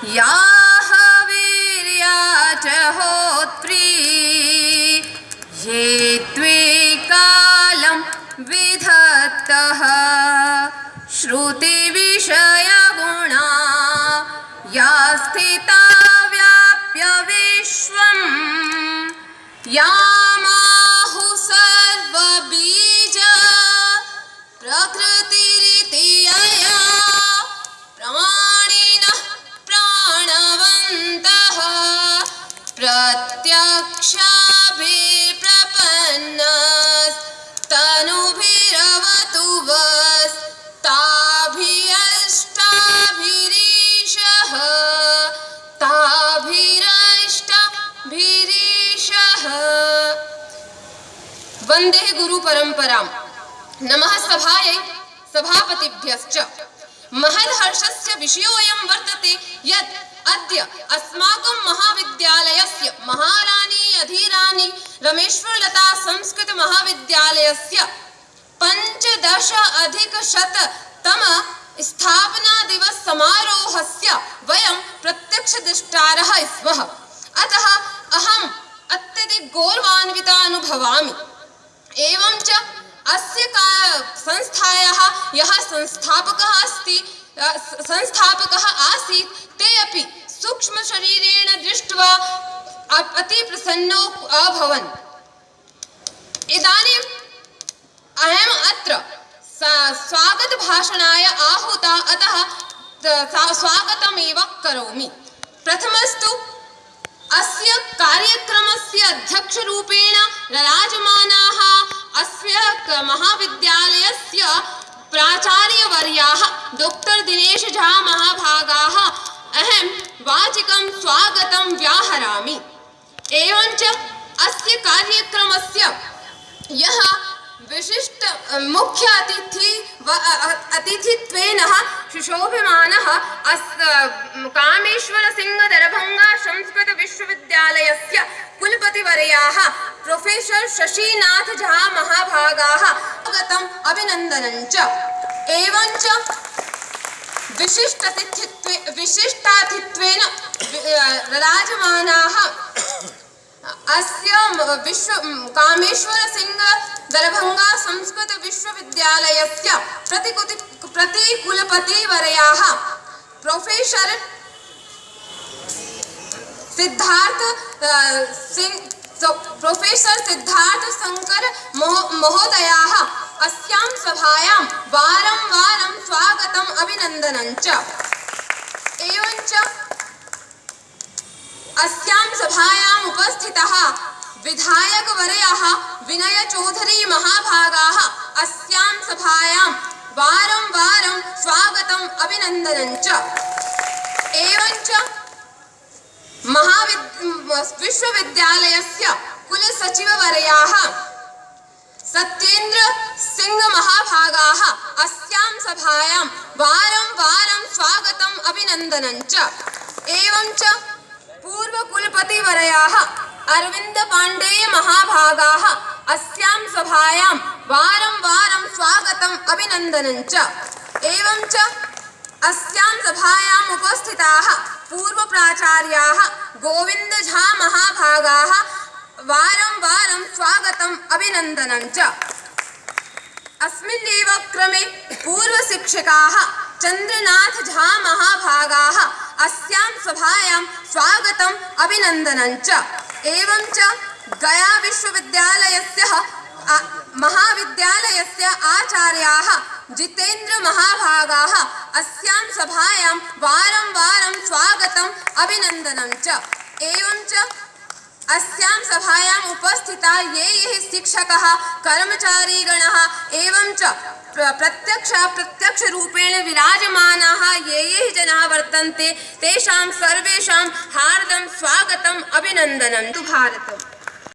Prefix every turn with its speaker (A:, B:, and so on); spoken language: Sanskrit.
A: याः वीर्या च होत्री ये त्वे कालं विधत्तः श्रुतिविषयगुणा या स्थिता व्याप्य विश्वं यामाहुः सर्वबीज प्रकृतिरिति यया प्रमाणिनः प्राणवन्तः प्रत्यक्षाभिप्रपन्नस्तनुभिरवतु वस्ताभिरष्टाभिरीशः वंदे गुरु परंपरां। नमः सभायै सभापतिभ्यश्च। महद्हर्षस्य विषयोऽयं वर्तते यत् अद्य अस्माकं महाविद्यालयस्य महारानी अधीरानी रमेश्वरलता संस्कृत महाविद्यालयस्य 15+100तम स्थापना दिवस समारोहस्य वयं प्रत्यक्षद्रष्टारः स्मः। अतः अहम् अत्यधिक गौरवान्विता अनुभवामि। एवं च अस्य संस्थायाः यः संस्थापकः आसीत् ते अपि सूक्ष्मशरीरेण दृष्ट्वा अति प्रसन्नो अभवन्। इदानीम् अहम् अत्र स्वागतभाषणाय आहूता, अतः स्वागतमेव करोमि। प्रथमस्तु अस्य कार्यक्रमस्य अध्यक्षरूपेण विराजमानाः अस्य महाविद्यालयस्य प्राचार्यवर्याः डॉक्टर दिनेश झा महाभागाः अहं वाचिकं स्वागतं व्याहरामि। एवं च अस्य कार्यक्रमस्य यः विशिष्ट मुख्य अतिथित्वेन सुशोभमानः कामेश्वर सिंह दरभंगा संस्कृत विश्वविद्यालयस्य कुलपतिवर्याः प्रोफेसर शशिनाथ झा महाभागाः स्वागतम् अभिनन्दनं च। एवं च विशिष्टातिथ्येन विराजमानाः अस्य कामेश्वर सिंह दरभंगा संस्कृत विश्वविद्यालयस्य प्रतिकुलपतिवर्याः प्रोफेसर सिद्धार्थ शंकर महोदयाः अस्यां सभायां वारं वारं स्वागतम् अभिनन्दनं च। एवं च अस्यां सभायाम् उपस्थितः विधायकवर्यः विनय चौधरी महाभागाः अस्यां सभायां वारं वारं स्वागतम् अभिनन्दनं च। एवं च विश्वविद्यालयस्य कुलसचिववर्याः सत्येंद्र सिंह महाभागाः अस्यां सभायां वारं वारं स्वागतम् अभिनन्दनं च। एवं च पूर्वकुलपतिवर्याः अरविंद पांडेय महाभागाः अस्यां सभायां वारं वारं स्वागतम् अभिनन्दनं च। एवं च अस्यां सभायाम् उपस्थिताः पूर्वप्राचार्याः गोविंद झा महाभागाः वारं वारं स्वागतम् अभिनन्दनं च। अस्मिन्नेव क्रमे पूर्वशिक्षकाः चंद्रनाथ झा महाभागाः अस्यां सभायां स्वागतम् अभिनन्दनं च। एवं च गया विश्वविद्यालयस्य महाविद्यालयस्य आचार्याः जितेन्द्र महाभागाः अस्यां सभायां वारं वारं स्वागतम् अभिनन्दनं च। एवं च अस्यां सभायाम् उपस्थिता ये शिक्षकाः कर्मचारीगणः एवं च प्रत्यक्षरूपेण विराजमानाः ये जनाः वर्तन्ते तेषां सर्वेषां हार्दं स्वागतम् अभिनन्दनं तु भारतम्।